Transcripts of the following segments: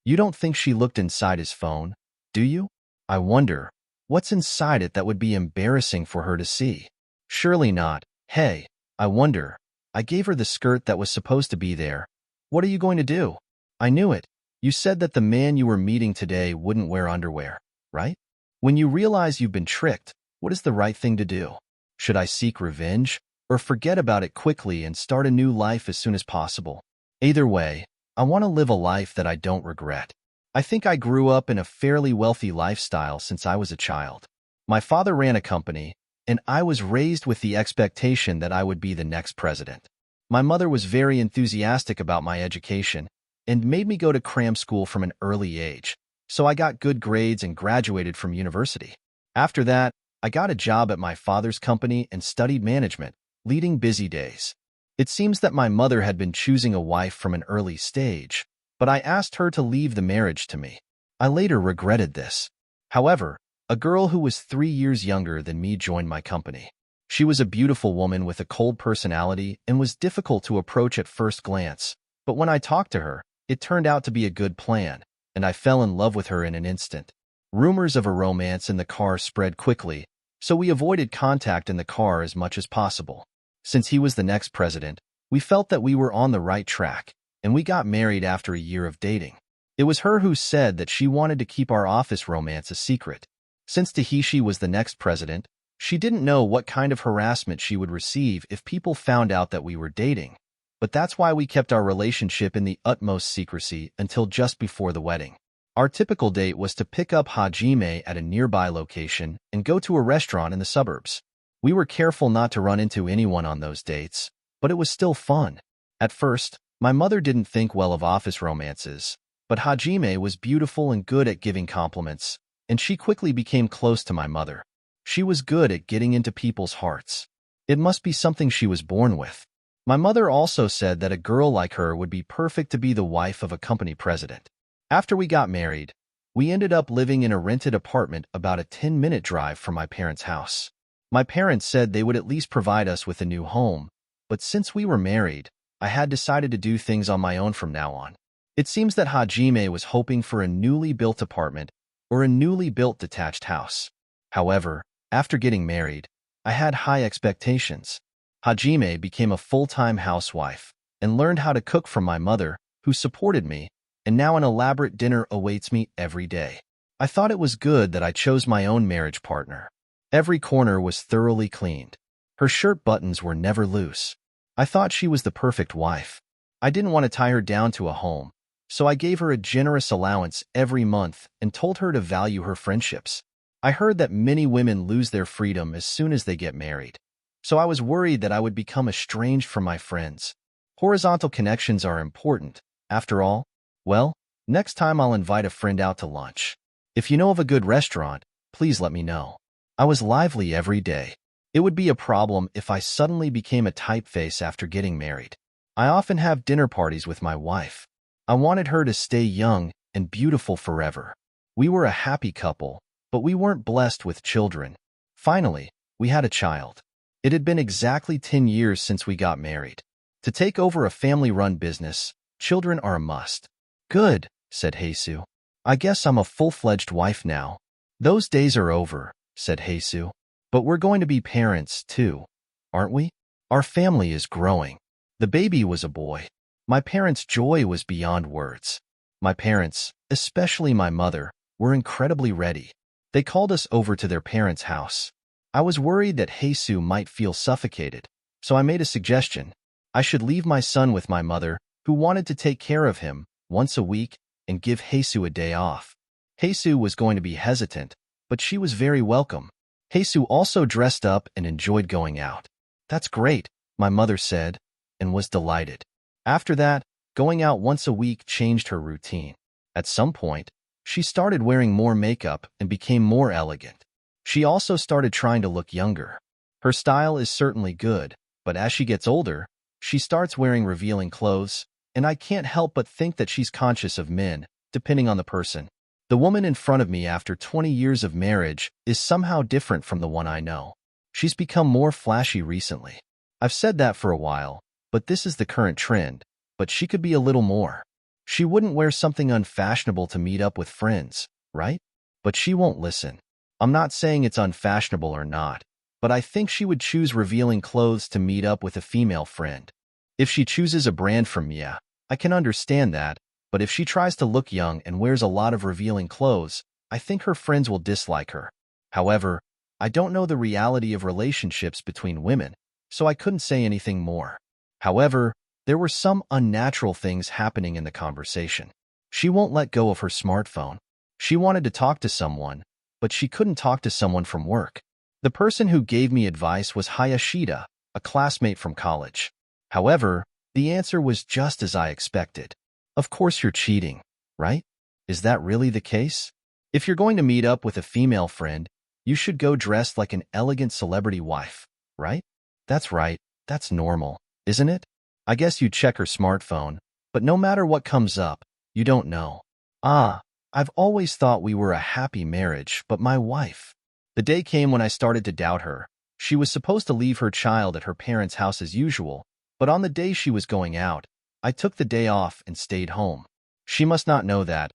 You don't think she looked inside his phone, do you? I wonder, what's inside it that would be embarrassing for her to see? Surely not. Hey, I wonder. I gave her the skirt that was supposed to be there. What are you going to do? I knew it. You said that the man you were meeting today wouldn't wear underwear, right? When you realize you've been tricked, what is the right thing to do? Should I seek revenge, or forget about it quickly and start a new life as soon as possible? Either way, I want to live a life that I don't regret. I think I grew up in a fairly wealthy lifestyle since I was a child. My father ran a company, and I was raised with the expectation that I would be the next president. My mother was very enthusiastic about my education and made me go to cram school from an early age, so I got good grades and graduated from university. After that, I got a job at my father's company and studied management, leading busy days. It seems that my mother had been choosing a wife from an early stage, but I asked her to leave the marriage to me. I later regretted this. However, a girl who was 3 years younger than me joined my company. She was a beautiful woman with a cold personality and was difficult to approach at first glance, but when I talked to her, it turned out to be a good plan, and I fell in love with her in an instant. Rumors of a romance in the car spread quickly, so we avoided contact in the car as much as possible. Since he was the next president, we felt that we were on the right track, and we got married after a year of dating. It was her who said that she wanted to keep our office romance a secret. Since Tahishi was the next president, she didn't know what kind of harassment she would receive if people found out that we were dating. But that's why we kept our relationship in the utmost secrecy until just before the wedding. Our typical date was to pick up Hajime at a nearby location and go to a restaurant in the suburbs. We were careful not to run into anyone on those dates, but it was still fun. At first, my mother didn't think well of office romances, but Hajime was beautiful and good at giving compliments, and she quickly became close to my mother. She was good at getting into people's hearts. It must be something she was born with. My mother also said that a girl like her would be perfect to be the wife of a company president. After we got married, we ended up living in a rented apartment about a 10-minute drive from my parents' house. My parents said they would at least provide us with a new home, but since we were married, I had decided to do things on my own from now on. It seems that Hajime was hoping for a newly built apartment or a newly built detached house. However, after getting married, I had high expectations. Hajime became a full-time housewife and learned how to cook from my mother, who supported me, and now an elaborate dinner awaits me every day. I thought it was good that I chose my own marriage partner. Every corner was thoroughly cleaned. Her shirt buttons were never loose. I thought she was the perfect wife. I didn't want to tie her down to a home, so I gave her a generous allowance every month and told her to value her friendships. I heard that many women lose their freedom as soon as they get married, so I was worried that I would become estranged from my friends. Horizontal connections are important, after all. Well, next time I'll invite a friend out to lunch. If you know of a good restaurant, please let me know. I was lively every day. It would be a problem if I suddenly became a typeface after getting married. I often have dinner parties with my wife. I wanted her to stay young and beautiful forever. We were a happy couple, but we weren't blessed with children. Finally, we had a child. It had been exactly 10 years since we got married. To take over a family-run business, children are a must. Good, said Jesus. I guess I'm a full-fledged wife now. Those days are over, said Jesus. But we're going to be parents, too, aren't we? Our family is growing. The baby was a boy. My parents' joy was beyond words. My parents, especially my mother, were incredibly ready. They called us over to their parents' house. I was worried that Jesus might feel suffocated, so I made a suggestion. I should leave my son with my mother, who wanted to take care of him once a week and give Jesus a day off. Jesus was going to be hesitant, but she was very welcome. Jesus also dressed up and enjoyed going out. That's great, my mother said, and was delighted. After that, going out once a week changed her routine. At some point, she started wearing more makeup and became more elegant. She also started trying to look younger. Her style is certainly good, but as she gets older, she starts wearing revealing clothes, and I can't help but think that she's conscious of men, depending on the person. The woman in front of me after 20 years of marriage is somehow different from the one I know. She's become more flashy recently. I've said that for a while, but this is the current trend, but she could be a little more. She wouldn't wear something unfashionable to meet up with friends, right? But she won't listen. I'm not saying it's unfashionable or not, but I think she would choose revealing clothes to meet up with a female friend. If she chooses a brand from Mia, I can understand that, but if she tries to look young and wears a lot of revealing clothes, I think her friends will dislike her. However, I don't know the reality of relationships between women, so I couldn't say anything more. However, there were some unnatural things happening in the conversation. She won't let go of her smartphone. She wanted to talk to someone, but she couldn't talk to someone from work. The person who gave me advice was Hayashida, a classmate from college. However, the answer was just as I expected. Of course you're cheating, right? Is that really the case? If you're going to meet up with a female friend, you should go dressed like an elegant celebrity wife, right? That's right, that's normal, isn't it? I guess you check her smartphone, but no matter what comes up, you don't know. I've always thought we were a happy marriage, but my wife. The day came when I started to doubt her. She was supposed to leave her child at her parents' house as usual, but on the day she was going out, I took the day off and stayed home. She must not know that.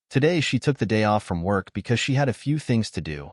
Today she took the day off from work because she had a few things to do.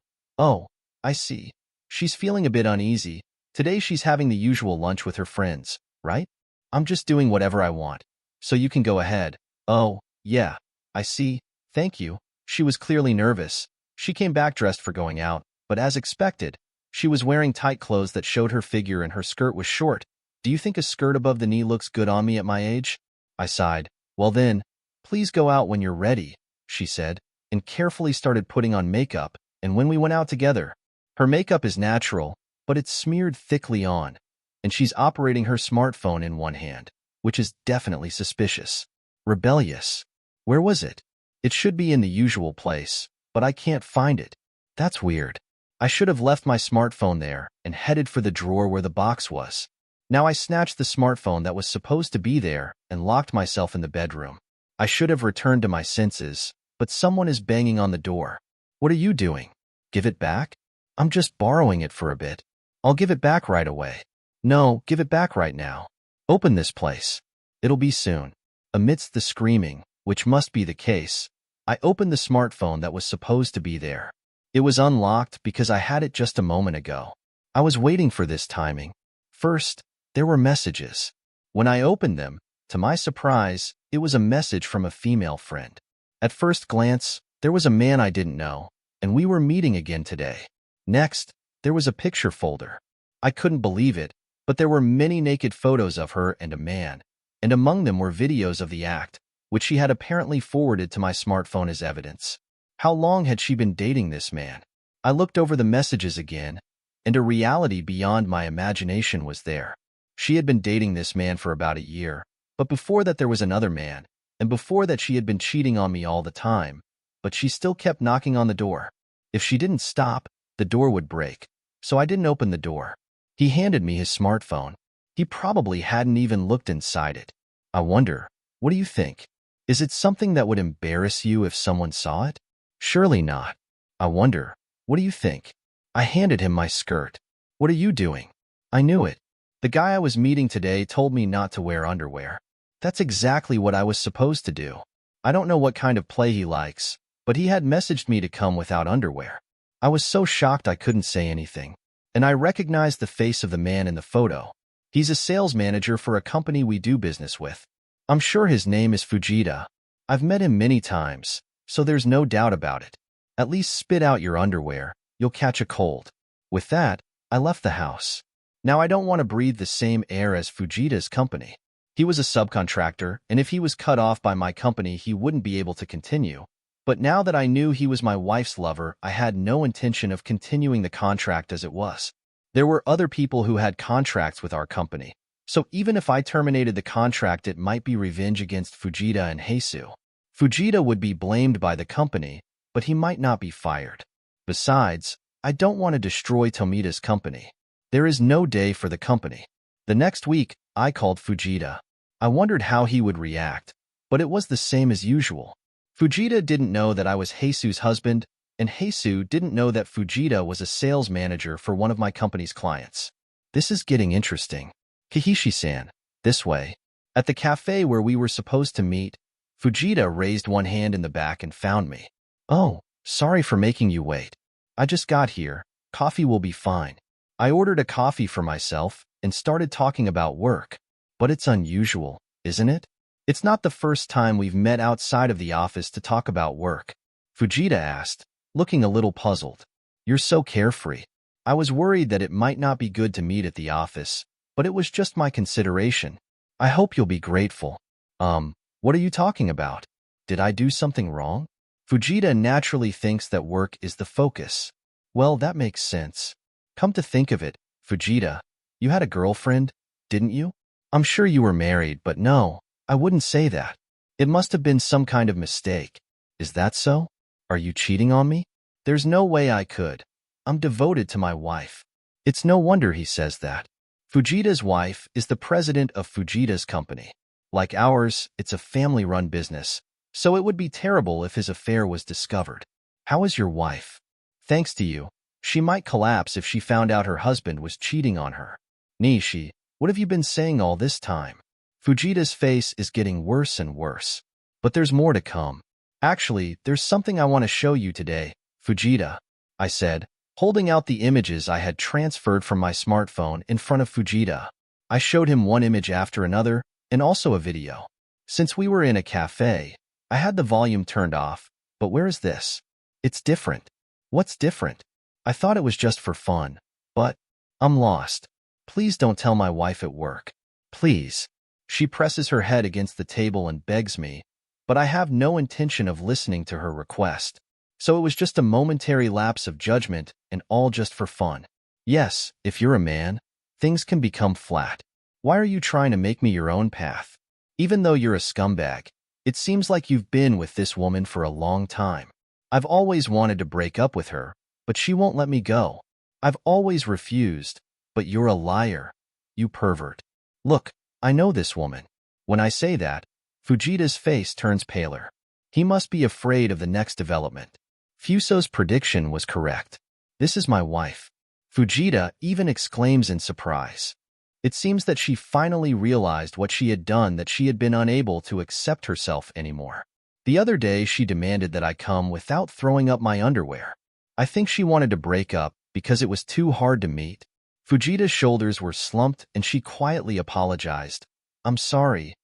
I see. She's feeling a bit uneasy. Today she's having the usual lunch with her friends, right? I'm just doing whatever I want. So you can go ahead. Oh, yeah. I see. Thank you. She was clearly nervous. She came back dressed for going out, but as expected, she was wearing tight clothes that showed her figure and her skirt was short. Do you think a skirt above the knee looks good on me at my age? I sighed. Well then, please go out when you're ready, she said, and carefully started putting on makeup, and when we went out together, her makeup is natural, but it's smeared thickly on, and she's operating her smartphone in one hand, which is definitely suspicious. Rebellious. Where was it? It should be in the usual place, but I can't find it. That's weird. I should have left my smartphone there and headed for the drawer where the box was. Now I snatched the smartphone that was supposed to be there and locked myself in the bedroom. I should have returned to my senses, but someone is banging on the door. What are you doing? Give it back? I'm just borrowing it for a bit. I'll give it back right away. No, give it back right now. Open this place. It'll be soon. Amidst the screaming, which must be the case, I opened the smartphone that was supposed to be there. It was unlocked because I had it just a moment ago. I was waiting for this timing. First, there were messages. When I opened them, to my surprise, it was a message from a female friend. At first glance, there was a man I didn't know, and we were meeting again today. Next, there was a picture folder. I couldn't believe it, but there were many naked photos of her and a man, and among them were videos of the act, which she had apparently forwarded to my smartphone as evidence. How long had she been dating this man? I looked over the messages again, and a reality beyond my imagination was there. She had been dating this man for about a year, but before that there was another man, and before that she had been cheating on me all the time, but she still kept knocking on the door. If she didn't stop, the door would break, so I didn't open the door. He handed me his smartphone. He probably hadn't even looked inside it. I wonder, what do you think? Is it something that would embarrass you if someone saw it? Surely not. I wonder, what do you think? I handed him my skirt. What are you doing? I knew it. The guy I was meeting today told me not to wear underwear. That's exactly what I was supposed to do. I don't know what kind of play he likes, but he had messaged me to come without underwear. I was so shocked I couldn't say anything, and I recognized the face of the man in the photo. He's a sales manager for a company we do business with. I'm sure his name is Fujita. I've met him many times, so there's no doubt about it. At least spit out your underwear, you'll catch a cold. With that, I left the house. Now I don't want to breathe the same air as Fujita's company. He was a subcontractor, and if he was cut off by my company, he wouldn't be able to continue. But now that I knew he was my wife's lover, I had no intention of continuing the contract as it was. There were other people who had contracts with our company, so even if I terminated the contract, it might be revenge against Fujita and Heisu. Fujita would be blamed by the company, but he might not be fired. Besides, I don't want to destroy Tomita's company. There is no day for the company. The next week, I called Fujita. I wondered how he would react, but it was the same as usual. Fujita didn't know that I was Heisu's husband, and Heisu didn't know that Fujita was a sales manager for one of my company's clients. This is getting interesting. Kihishi-san, this way. At the cafe where we were supposed to meet, Fujita raised one hand in the back and found me. Oh, sorry for making you wait. I just got here. Coffee will be fine. I ordered a coffee for myself and started talking about work. But it's unusual, isn't it? It's not the first time we've met outside of the office to talk about work. Fujita asked, looking a little puzzled. You're so carefree. I was worried that it might not be good to meet at the office, but it was just my consideration. I hope you'll be grateful. What are you talking about? Did I do something wrong? Fujita naturally thinks that work is the focus. Well, that makes sense. Come to think of it, Fujita, you had a girlfriend, didn't you? I'm sure you were married, but no, I wouldn't say that. It must have been some kind of mistake. Is that so? Are you cheating on me? There's no way I could. I'm devoted to my wife. It's no wonder he says that. Fujita's wife is the president of Fujita's company. Like ours, it's a family-run business, so it would be terrible if his affair was discovered. How is your wife? Thanks to you. She might collapse if she found out her husband was cheating on her. Nishi, what have you been saying all this time? Fujita's face is getting worse and worse. But there's more to come. Actually, there's something I want to show you today, Fujita, I said, holding out the images I had transferred from my smartphone in front of Fujita. I showed him one image after another, and also a video. Since we were in a cafe, I had the volume turned off, but where is this? It's different. What's different? I thought it was just for fun, but I'm lost. Please don't tell my wife at work. Please. She presses her head against the table and begs me, but I have no intention of listening to her request. So it was just a momentary lapse of judgment and all just for fun. Yes, if you're a man, things can become flat. Why are you trying to make me your own path? Even though you're a scumbag, it seems like you've been with this woman for a long time. I've always wanted to break up with her, but she won't let me go. I've always refused, but you're a liar. You pervert. Look, I know this woman. When I say that, Fujita's face turns paler. He must be afraid of the next development. Fuso's prediction was correct. This is my wife. Fujita even exclaims in surprise. It seems that she finally realized what she had done, that she had been unable to accept herself anymore. The other day, she demanded that I come without throwing up my underwear. I think she wanted to break up because it was too hard to meet. Fujita's shoulders were slumped and she quietly apologized. I'm sorry,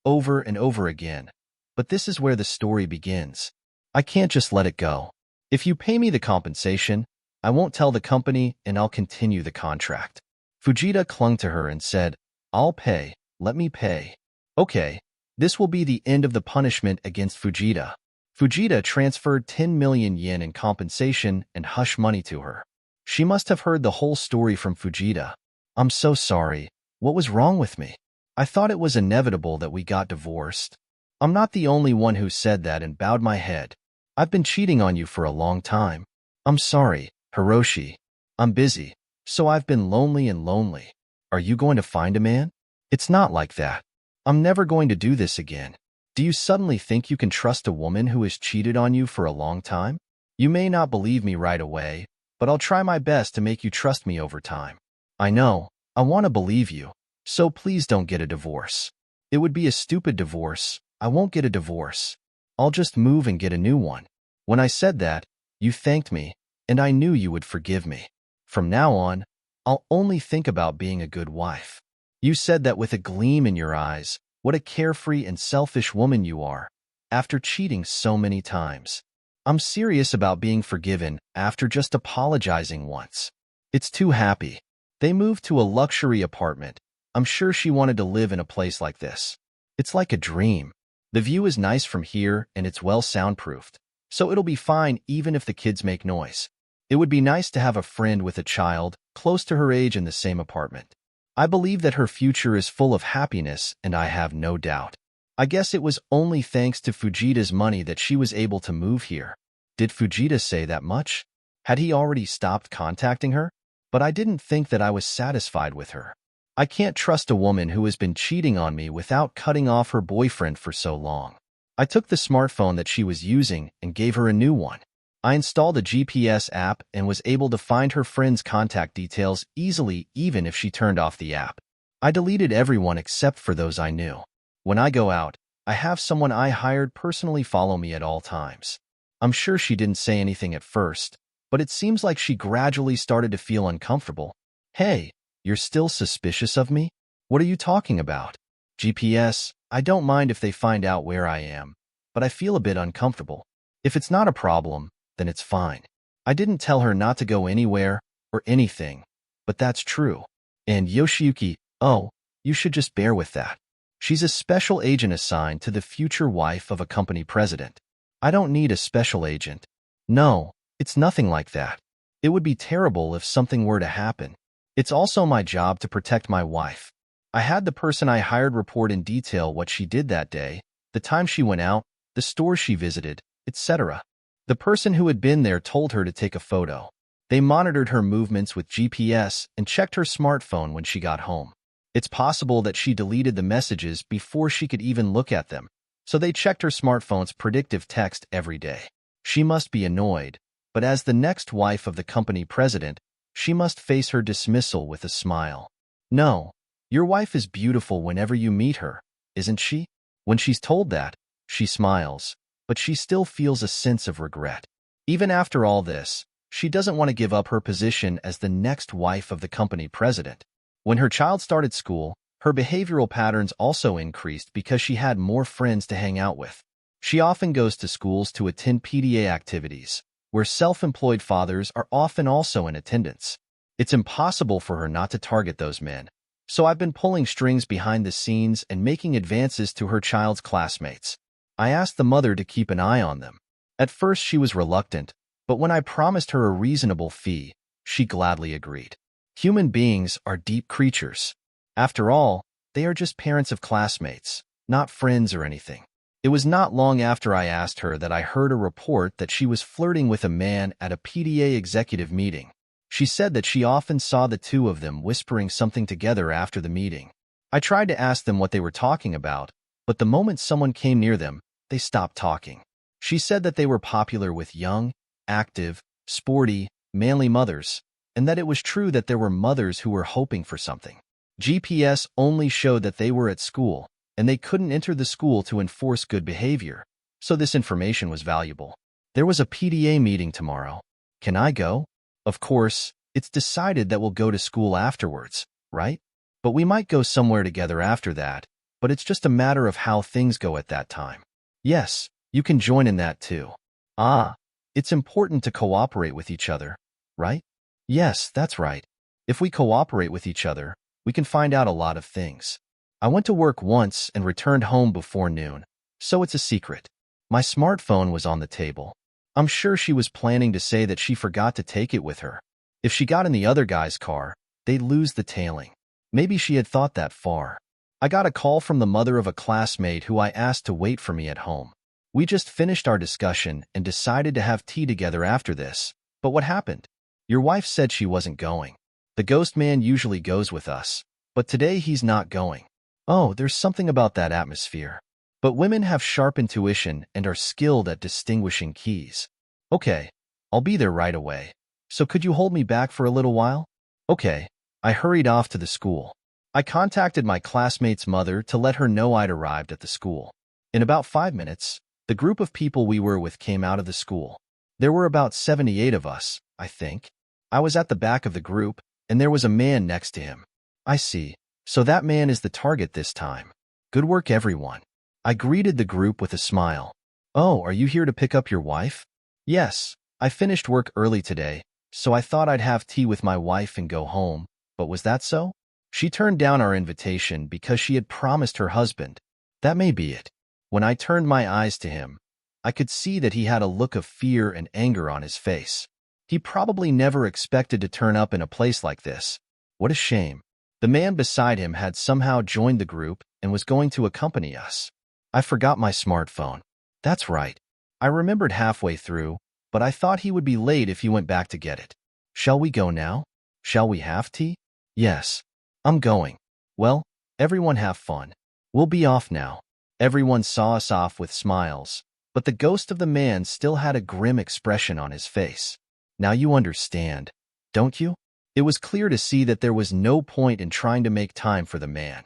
over and over again. But this is where the story begins. I can't just let it go. If you pay me the compensation, I won't tell the company and I'll continue the contract. Fujita clung to her and said, I'll pay, let me pay. Okay, this will be the end of the punishment against Fujita. Fujita transferred 10 million yen in compensation and hush money to her. She must have heard the whole story from Fujita. I'm so sorry. What was wrong with me? I thought it was inevitable that we got divorced. I'm not the only one who said that and bowed my head. I've been cheating on you for a long time. I'm sorry, Hiroshi. I'm busy, so I've been lonely and lonely. Are you going to find a man? It's not like that. I'm never going to do this again. Do you suddenly think you can trust a woman who has cheated on you for a long time? You may not believe me right away, but I'll try my best to make you trust me over time. I know, I want to believe you, so please don't get a divorce. It would be a stupid divorce. I won't get a divorce. I'll just move and get a new one. When I said that, you thanked me, and I knew you would forgive me. From now on, I'll only think about being a good wife. You said that with a gleam in your eyes. What a carefree and selfish woman you are, after cheating so many times. I'm serious about being forgiven after just apologizing once. It's too happy. They moved to a luxury apartment. I'm sure she wanted to live in a place like this. It's like a dream. The view is nice from here and it's well soundproofed, so it'll be fine even if the kids make noise. It would be nice to have a friend with a child close to her age in the same apartment. I believe that her future is full of happiness, and I have no doubt. I guess it was only thanks to Fujita's money that she was able to move here. Did Fujita say that much? Had he already stopped contacting her? But I didn't think that I was satisfied with her. I can't trust a woman who has been cheating on me without cutting off her boyfriend for so long. I took the smartphone that she was using and gave her a new one. I installed a GPS app and was able to find her friend's contact details easily even if she turned off the app. I deleted everyone except for those I knew. When I go out, I have someone I hired personally follow me at all times. I'm sure she didn't say anything at first, but it seems like she gradually started to feel uncomfortable. Hey, you're still suspicious of me? What are you talking about? GPS, I don't mind if they find out where I am, but I feel a bit uncomfortable. If it's not a problem, then it's fine. I didn't tell her not to go anywhere or anything, but that's true. And Yoshiyuki, oh, you should just bear with that. She's a special agent assigned to the future wife of a company president. I don't need a special agent. No, it's nothing like that. It would be terrible if something were to happen. It's also my job to protect my wife. I had the person I hired report in detail what she did that day, the time she went out, the stores she visited, etc. The person who had been there told her to take a photo. They monitored her movements with GPS and checked her smartphone when she got home. It's possible that she deleted the messages before she could even look at them, so they checked her smartphone's predictive text every day. She must be annoyed, but as the next wife of the company president, she must face her dismissal with a smile. No, your wife is beautiful whenever you meet her, isn't she? When she's told that, she smiles, but she still feels a sense of regret. Even after all this, she doesn't want to give up her position as the next wife of the company president. When her child started school, her behavioral patterns also increased because she had more friends to hang out with. She often goes to schools to attend PTA activities, where self-employed fathers are often also in attendance. It's impossible for her not to target those men, so I've been pulling strings behind the scenes and making advances to her child's classmates. I asked the mother to keep an eye on them. At first she was reluctant, but when I promised her a reasonable fee, she gladly agreed. Human beings are deep creatures. After all, they are just parents of classmates, not friends or anything. It was not long after I asked her that I heard a report that she was flirting with a man at a PTA executive meeting. She said that she often saw the two of them whispering something together after the meeting. I tried to ask them what they were talking about, but the moment someone came near them, they stopped talking. She said that they were popular with young, active, sporty, manly mothers, and that it was true that there were mothers who were hoping for something. GPS only showed that they were at school, and they couldn't enter the school to enforce good behavior, so this information was valuable. There was a PTA meeting tomorrow. Can I go? Of course, it's decided that we'll go to school afterwards, right? But we might go somewhere together after that, but it's just a matter of how things go at that time. Yes, you can join in that too. Ah, it's important to cooperate with each other, right? Yes, that's right. If we cooperate with each other, we can find out a lot of things. I went to work once and returned home before noon, so it's a secret. My smartphone was on the table. I'm sure she was planning to say that she forgot to take it with her. If she got in the other guy's car, they'd lose the tailing. Maybe she had thought that far. I got a call from the mother of a classmate who I asked to wait for me at home. We just finished our discussion and decided to have tea together after this. But what happened? Your wife said she wasn't going. The ghost man usually goes with us, but today he's not going. Oh, there's something about that atmosphere. But women have sharp intuition and are skilled at distinguishing keys. Okay, I'll be there right away. So could you hold me back for a little while? Okay. I hurried off to the school. I contacted my classmate's mother to let her know I'd arrived at the school. In about 5 minutes, the group of people we were with came out of the school. There were about 78 of us, I think. I was at the back of the group, and there was a man next to him. I see. So that man is the target this time. Good work, everyone. I greeted the group with a smile. Oh, are you here to pick up your wife? Yes, I finished work early today, so I thought I'd have tea with my wife and go home, but was that so? She turned down our invitation because she had promised her husband. That may be it. When I turned my eyes to him, I could see that he had a look of fear and anger on his face. He probably never expected to turn up in a place like this. What a shame. The man beside him had somehow joined the group and was going to accompany us. I forgot my smartphone. That's right. I remembered halfway through, but I thought he would be late if he went back to get it. Shall we go now? Shall we have tea? Yes. I'm going. Well, everyone have fun. We'll be off now. Everyone saw us off with smiles, but the ghost of the man still had a grim expression on his face. Now you understand, don't you? It was clear to see that there was no point in trying to make time for the man.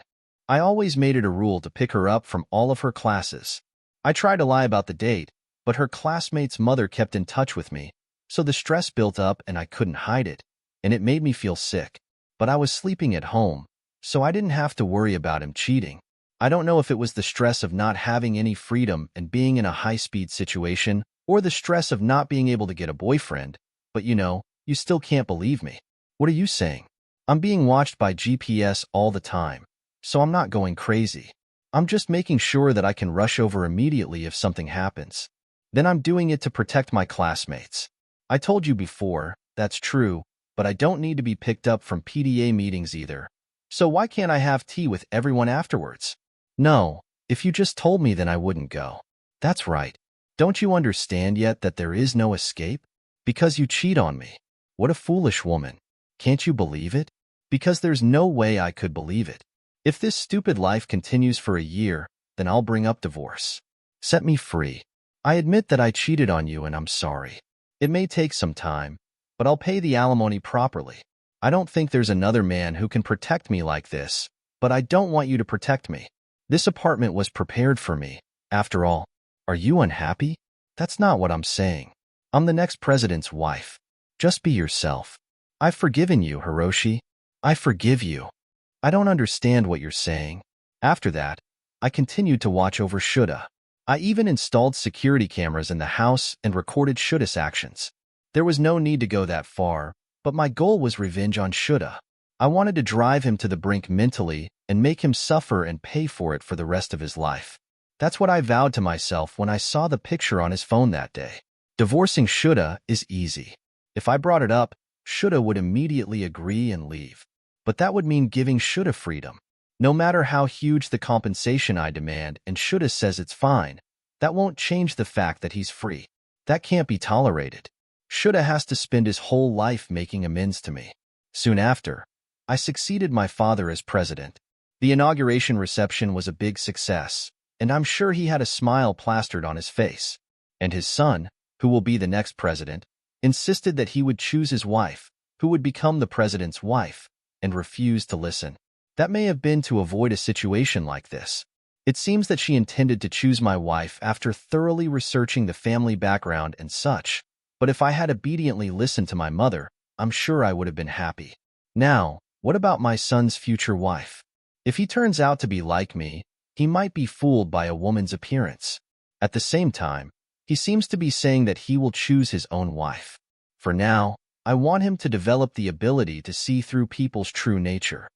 I always made it a rule to pick her up from all of her classes. I tried to lie about the date, but her classmate's mother kept in touch with me, so the stress built up and I couldn't hide it, and it made me feel sick. But I was sleeping at home, so I didn't have to worry about him cheating. I don't know if it was the stress of not having any freedom and being in a high-speed situation, or the stress of not being able to get a boyfriend, but you still can't believe me. What are you saying? I'm being watched by GPS all the time, so I'm not going crazy. I'm just making sure that I can rush over immediately if something happens. Then I'm doing it to protect my classmates. I told you before, that's true, but I don't need to be picked up from PTA meetings either. So why can't I have tea with everyone afterwards? No, if you just told me then I wouldn't go. That's right. Don't you understand yet that there is no escape? Because you cheat on me. What a foolish woman. Can't you believe it? Because there's no way I could believe it. If this stupid life continues for a year, then I'll bring up divorce. Set me free. I admit that I cheated on you and I'm sorry. It may take some time, but I'll pay the alimony properly. I don't think there's another man who can protect me like this, but I don't want you to protect me. This apartment was prepared for me. After all, are you unhappy? That's not what I'm saying. I'm the next president's wife. Just be yourself. I've forgiven you, Hiroshi. I forgive you. I don't understand what you're saying. After that, I continued to watch over Shuda. I even installed security cameras in the house and recorded Shuda's actions. There was no need to go that far, but my goal was revenge on Shuda. I wanted to drive him to the brink mentally and make him suffer and pay for it for the rest of his life. That's what I vowed to myself when I saw the picture on his phone that day. Divorcing Shuda is easy. If I brought it up, Shuda would immediately agree and leave. But that would mean giving Shuda freedom. No matter how huge the compensation I demand and Shuda says it's fine, that won't change the fact that he's free. That can't be tolerated. Shuda has to spend his whole life making amends to me. Soon after, I succeeded my father as president. The inauguration reception was a big success, and I'm sure he had a smile plastered on his face. And his son, who will be the next president, insisted that he would choose his wife, who would become the president's wife, and refused to listen. That may have been to avoid a situation like this. It seems that she intended to choose my wife after thoroughly researching the family background and such, but if I had obediently listened to my mother, I'm sure I would have been happy. Now, what about my son's future wife? If he turns out to be like me, he might be fooled by a woman's appearance. At the same time, he seems to be saying that he will choose his own wife. For now, I want him to develop the ability to see through people's true nature.